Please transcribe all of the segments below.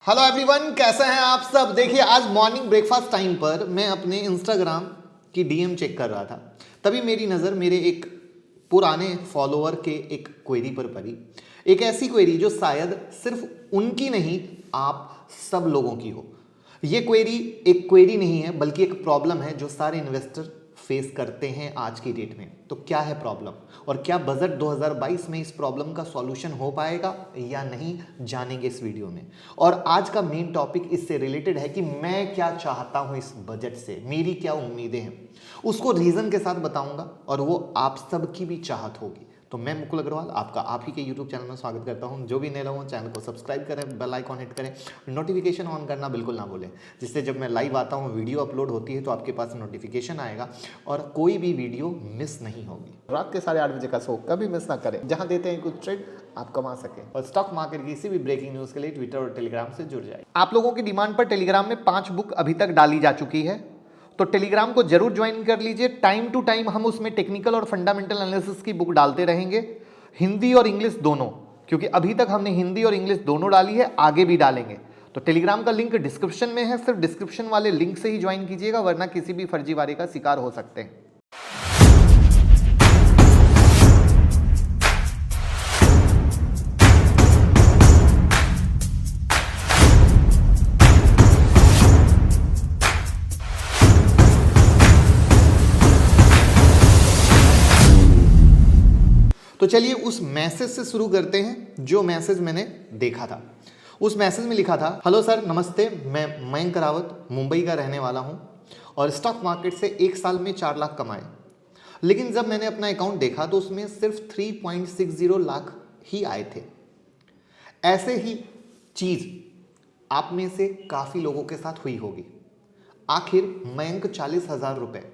Hello everyone, कैसे हैं आप सब। देखिए, आज मॉर्निंग ब्रेकफास्ट टाइम पर मैं अपने इंस्टाग्राम की डीएम चेक कर रहा था, तभी मेरी नज़र मेरे एक पुराने फॉलोअर के एक क्वेरी पर पड़ी। एक ऐसी क्वेरी जो शायद सिर्फ उनकी नहीं, आप सब लोगों की हो। ये क्वेरी एक क्वेरी नहीं है, बल्कि एक प्रॉब्लम है जो सारे इन्वेस्टर फेस करते हैं आज की डेट में। तो क्या है प्रॉब्लम, और क्या बजट 2022 में इस प्रॉब्लम का सॉल्यूशन हो पाएगा या नहीं, जानेंगे इस वीडियो में। और आज का मेन टॉपिक इससे रिलेटेड है कि मैं क्या चाहता हूं इस बजट से, मेरी क्या उम्मीदें हैं, उसको रीजन के साथ बताऊंगा, और वो आप सबकी भी चाहत होगी। तो मैं मुकुल अग्रवाल आपका आप ही के यूट्यूब चैनल में स्वागत करता हूं। जो भी नए लोग चैनल को सब्सक्राइब करें, बेल आइकॉन हिट करें, नोटिफिकेशन ऑन करना बिल्कुल ना भूलें, जिससे जब मैं लाइव आता हूं, वीडियो अपलोड होती है तो आपके पास नोटिफिकेशन आएगा और कोई भी वीडियो मिस नहीं होगी। रात के 8:30 बजे का शो कभी मिस ना करें, जहां देते हैं कुछ ट्रेड आप कमा सकें। और स्टॉक मार्केट की किसी भी ब्रेकिंग न्यूज के लिए ट्विटर और टेलीग्राम से जुड़ जाए। आप लोगों की डिमांड पर टेलीग्राम में 5 बुक अभी तक डाली जा चुकी है, तो टेलीग्राम को जरूर ज्वाइन कर लीजिए। टाइम टू टाइम हम उसमें टेक्निकल और फंडामेंटल एनालिसिस की बुक डालते रहेंगे, हिंदी और इंग्लिश दोनों, क्योंकि अभी तक हमने हिंदी और इंग्लिश दोनों डाली है, आगे भी डालेंगे। तो टेलीग्राम का लिंक डिस्क्रिप्शन में है, सिर्फ डिस्क्रिप्शन वाले लिंक से ही ज्वाइन कीजिएगा, वरना किसी भी फर्जीवाड़े का शिकार हो सकते हैं। तो चलिए उस मैसेज से शुरू करते हैं जो मैसेज मैंने देखा था। उस मैसेज में लिखा था, हेलो सर, नमस्ते, मैं मयंक रावत मुंबई का रहने वाला हूं और स्टॉक मार्केट से 1 साल में 4 लाख कमाए, लेकिन जब मैंने अपना अकाउंट देखा तो उसमें सिर्फ 3.60 लाख ही आए थे। ऐसे ही चीज आप में से काफी लोगों के साथ हुई होगी। आखिर मयंक 40,000 रुपए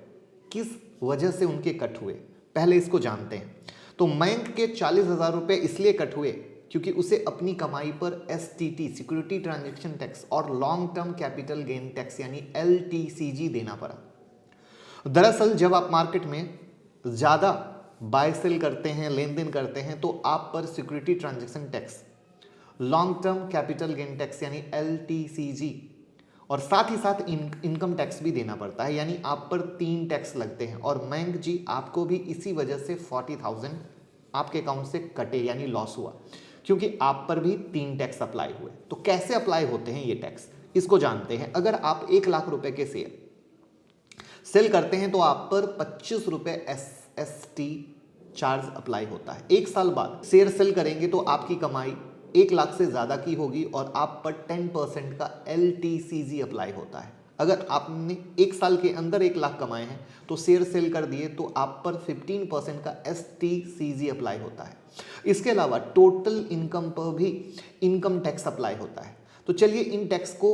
किस वजह से उनके कट हुए, पहले इसको जानते हैं। तो मयंक के 40,000 रुपए इसलिए कट हुए क्योंकि उसे अपनी कमाई पर एसटीटी, सिक्योरिटी ट्रांजैक्शन टैक्स, और long term capital gain tax यानी एलटीसीजी देना पड़ा। दरअसल जब आप मार्केट में ज्यादा बाय सेल करते हैं, लेन देन करते हैं, तो आप पर security transaction tax, long term capital gain tax यानी एलटीसीजी, और साथ ही साथ इनकम टैक्स भी देना पड़ता है, यानी आप पर 3 टैक्स लगते हैं। और मयंक जी, आपको भी इसी वजह से 40,000 आपके अकाउंट से कटे यानी लॉस हुआ, क्योंकि आप पर भी 3 टैक्स अप्लाई हुए। तो कैसे अप्लाई होते हैं ये टैक्स, इसको जानते हैं। अगर आप 1 लाख रुपए के शेयर सेल करते हैं तो आप पर 25 रुपए एसएसटी चार्ज अप्लाई होता है। 1 साल बाद शेयर सेल करेंगे तो आपकी कमाई 1 लाख से ज्यादा की होगी और आप पर 10% का एलटीसीजी अप्लाई होता है। अगर आपने 1 साल के अंदर 1 लाख कमाए हैं तो शेयर सेल कर दिए तो आप पर 15% का एसटीसीजी अप्लाई होता है। इसके अलावा टोटल इनकम पर भी इनकम टैक्स अप्लाई होता है। तो चलिए इन टैक्स को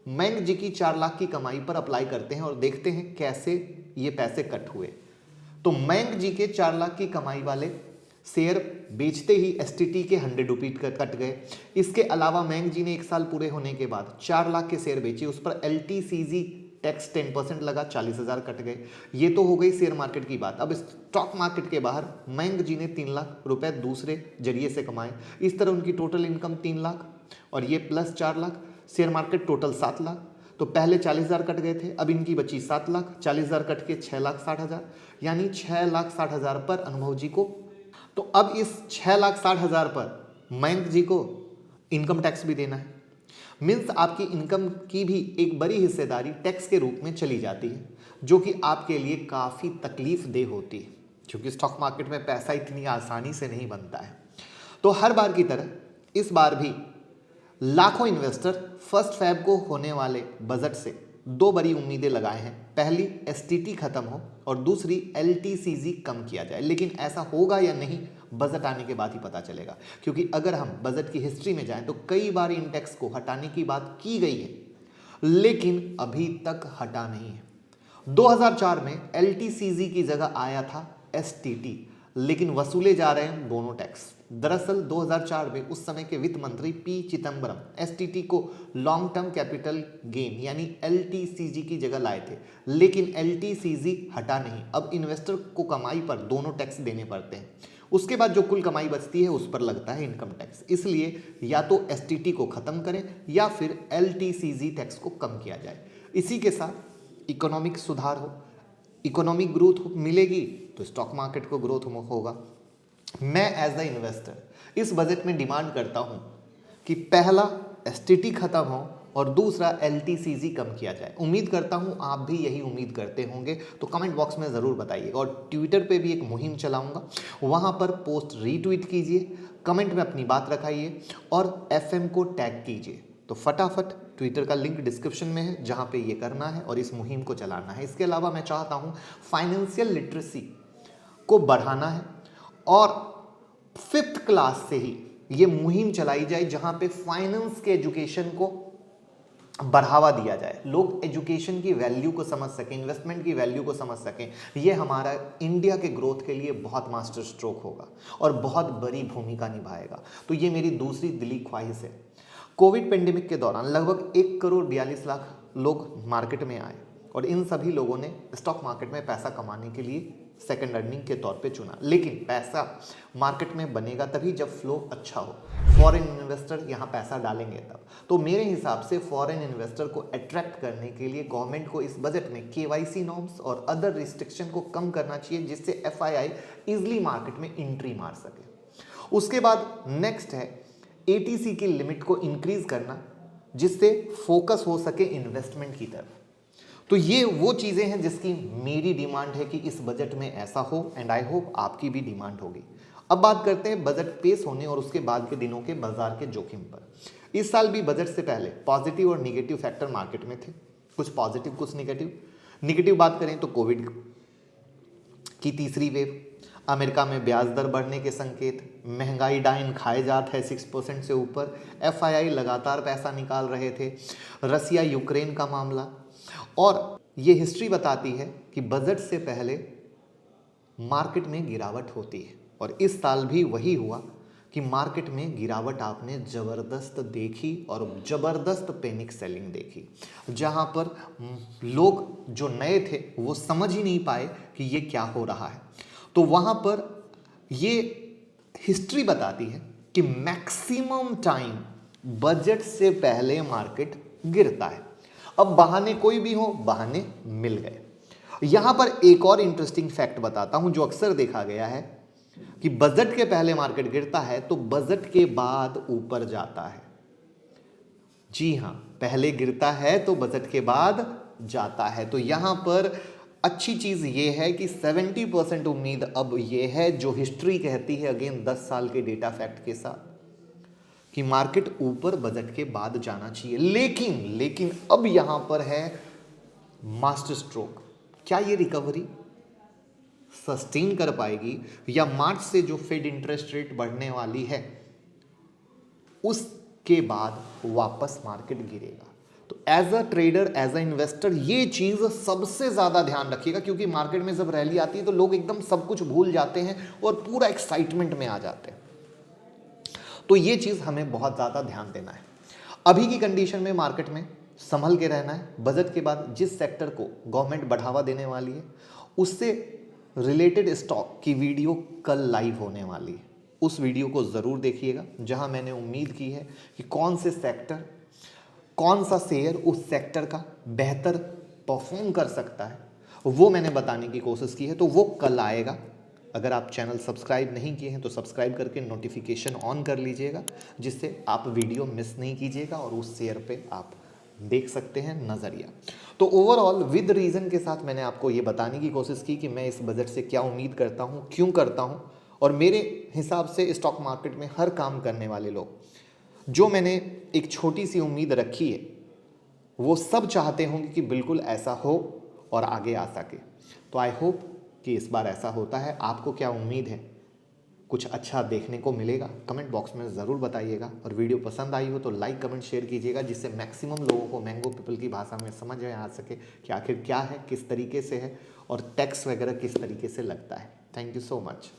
मयंक जी की 4 लाख की कमाई पर अप्लाई करते हैं और देखते हैं कैसे ये पैसे कट हुए। तो मयंक जी के 4 लाख की कमाई वाले शेयर बेचते ही एसटीटी के 100 रुपीज कट गए। इसके अलावा मयंक जी ने 1 साल पूरे होने के बाद 4 लाख के शेयर बेचे, उस पर एलटीसीजी टैक्स 10% लगा, 40,000 कट गए। ये तो हो गई शेयर मार्केट की बात। अब स्टॉक मार्केट के बाहर मयंक जी ने 3 लाख रुपए दूसरे जरिए से कमाए। इस तरह उनकी टोटल इनकम 3 लाख और ये plus 4 lakh, share market total 7 lakh. तो पहले 40,000 कट गए थे, अब इनकी बची 7 लाख, 40,000 कट के 6,60,000, यानी 6,60,000 पर अनुभव जी को। तो अब इस 6,60,000 पर मयंक जी को इनकम टैक्स भी देना है। मीन्स आपकी इनकम की भी एक बड़ी हिस्सेदारी टैक्स के रूप में चली जाती है, जो कि आपके लिए काफ़ी तकलीफ देह होती है, क्योंकि स्टॉक मार्केट में पैसा इतनी आसानी से नहीं बनता है। तो हर बार की तरह इस बार भी लाखों इन्वेस्टर 1 फरवरी को होने वाले बजट से 2 बड़ी उम्मीदें लगाए हैं। पहली, एसटीटी खत्म हो, और दूसरी, एलटीसीजी कम किया जाए। लेकिन ऐसा होगा या नहीं, बजट आने के बाद ही पता चलेगा, क्योंकि अगर हम बजट की हिस्ट्री में जाएं तो कई बार इन टैक्स को हटाने की बात की गई है, लेकिन अभी तक हटा नहीं है। 2004 में एलटीसीजी की जगह आया था एसटीटी, लेकिन वसूले जा रहे हैं दोनों टैक्स। दरअसल 2004 में उस समय के वित्त मंत्री पी चिदम्बरम एसटीटी को लॉन्ग टर्म कैपिटल गेन यानी एलटीसीजी की जगह लाए थे, लेकिन एलटीसीजी हटा नहीं। अब इन्वेस्टर को कमाई पर दोनों टैक्स देने पड़ते हैं। उसके बाद जो कुल कमाई बचती है उस पर लगता है इनकम टैक्स। इसलिए या तो एसटीटी को खत्म करें या फिर एलटीसीजी टैक्स को कम किया जाए। इसी के साथ इकोनॉमिक सुधार हो, इकोनॉमिक ग्रोथ मिलेगी तो स्टॉक मार्केट को ग्रोथ होगा। मैं एज द इन्वेस्टर इस बजट में डिमांड करता हूं कि पहला एसटीटी खत्म हो और दूसरा एलटीसीजी कम किया जाए। उम्मीद करता हूं आप भी यही उम्मीद करते होंगे, तो कमेंट बॉक्स में ज़रूर बताइएगा। और ट्विटर पे भी एक मुहिम चलाऊंगा, वहां पर पोस्ट रीट्वीट कीजिए, कमेंट में अपनी बात रखाइए और एफएम को टैग कीजिए। तो फटाफट ट्विटर का लिंक डिस्क्रिप्शन में है जहां पे ये करना है और इस मुहिम को चलाना है। इसके अलावा मैं चाहता हूं फाइनेंशियल लिटरेसी को बढ़ाना है और 5th क्लास से ही ये मुहिम चलाई जाए जहां पे फाइनेंस के एजुकेशन को बढ़ावा दिया जाए, लोग एजुकेशन की वैल्यू को समझ सकें, इन्वेस्टमेंट की वैल्यू को समझ सकें। ये हमारा इंडिया के ग्रोथ के लिए बहुत मास्टर स्ट्रोक होगा और बहुत बड़ी भूमिका निभाएगा। तो ये मेरी दूसरी दिली ख्वाहिश है। कोविड पेंडेमिक के दौरान लगभग 1,42,00,000 लोग मार्केट में आए और इन सभी लोगों ने स्टॉक मार्केट में पैसा कमाने के लिए सेकंड अर्निंग के तौर पे चुना। लेकिन पैसा मार्केट में बनेगा तभी जब फ्लो अच्छा हो, फॉरेन इन्वेस्टर यहाँ पैसा डालेंगे तब। तो मेरे हिसाब से फॉरेन इन्वेस्टर को अट्रैक्ट करने के लिए गवर्नमेंट को इस बजट में केवाईसी नॉर्म्स और अदर रिस्ट्रिक्शन को कम करना चाहिए, जिससे एफआईआई इजिली मार्केट में एंट्री मार सके। उसके बाद नेक्स्ट है एटीसी की लिमिट को इंक्रीज करना, जिससे फोकस हो सके इन्वेस्टमेंट की तरफ। तो ये वो चीज़ें हैं जिसकी मेरी डिमांड है कि इस बजट में ऐसा हो एंड आई होप आपकी भी डिमांड होगी। अब बात करते हैं बजट पेश होने और उसके बाद के दिनों के बाजार के जोखिम पर। इस साल भी बजट से पहले पॉजिटिव और निगेटिव फैक्टर मार्केट में थे, कुछ पॉजिटिव कुछ निगेटिव। निगेटिव बात करें तो कोविड की तीसरी वेव, अमेरिका में ब्याज दर बढ़ने के संकेत, महंगाई डाइन खाए जात है 6% से ऊपर, एफआईआई लगातार पैसा निकाल रहे थे, रसिया यूक्रेन का मामला। और ये हिस्ट्री बताती है कि बजट से पहले मार्केट में गिरावट होती है और इस साल भी वही हुआ कि मार्केट में गिरावट आपने ज़बरदस्त देखी और ज़बरदस्त पैनिक सेलिंग देखी, जहां पर लोग जो नए थे वो समझ ही नहीं पाए कि ये क्या हो रहा है। तो वहां पर ये हिस्ट्री बताती है कि मैक्सिमम टाइम बजट से पहले मार्केट गिरता है। अब बहाने कोई भी हो, बहाने मिल गए। यहां पर एक और इंटरेस्टिंग फैक्ट बताता हूं जो अक्सर देखा गया है कि बजट के पहले मार्केट गिरता है तो बजट के बाद ऊपर जाता है। जी हां, पहले गिरता है तो बजट के बाद जाता है। तो यहां पर अच्छी चीज ये है कि 70% उम्मीद अब ये है, जो हिस्ट्री कहती है अगेन 10 साल के डेटा फैक्ट के साथ, कि मार्केट ऊपर बजट के बाद जाना चाहिए। लेकिन अब यहां पर है मास्टर स्ट्रोक, क्या ये रिकवरी सस्टेन कर पाएगी या मार्च से जो फेड इंटरेस्ट रेट बढ़ने वाली है उसके बाद वापस मार्केट गिरेगा। तो as a trader, as a investor ये चीज सबसे ज्यादा ध्यान रखिएगा, क्योंकि मार्केट में जब रैली आती है तो लोग एकदम सब कुछ भूल जाते हैं और पूरा एक्साइटमेंट में आ जाते हैं। तो ये चीज हमें बहुत ज्यादा ध्यान देना है। अभी की कंडीशन में मार्केट में संभल के रहना है। बजट के बाद जिस सेक्टर को गवर्नमेंट बढ़ावा देने वाली है उससे रिलेटेड स्टॉक की वीडियो कल लाइव होने वाली है, उस वीडियो को ज़रूर देखिएगा, जहां मैंने उम्मीद की है कि कौन से सेक्टर, कौन सा शेयर उस सेक्टर का बेहतर परफॉर्म कर सकता है, वो मैंने बताने की कोशिश की है। तो वो कल आएगा। अगर आप चैनल सब्सक्राइब नहीं किए हैं तो सब्सक्राइब करके नोटिफिकेशन ऑन कर लीजिएगा, जिससे आप वीडियो मिस नहीं कीजिएगा और उस शेयर पे आप देख सकते हैं नज़रिया। तो ओवरऑल विद रीज़न के साथ मैंने आपको ये बताने की कोशिश की कि मैं इस बजट से क्या उम्मीद करता हूँ, क्यों करता हूँ, और मेरे हिसाब से स्टॉक मार्केट में हर काम करने वाले लोग, जो मैंने एक छोटी सी उम्मीद रखी है, वो सब चाहते होंगे कि बिल्कुल ऐसा हो और आगे आ सके। तो आई होप कि इस बार ऐसा होता है। आपको क्या उम्मीद है, कुछ अच्छा देखने को मिलेगा? कमेंट बॉक्स में ज़रूर बताइएगा। और वीडियो पसंद आई हो तो लाइक कमेंट शेयर कीजिएगा, जिससे मैक्सिमम लोगों को मैंगो पीपल की भाषा में समझ में आ सके कि आखिर क्या है, किस तरीके से है और टैक्स वगैरह किस तरीके से लगता है। Thank you so much.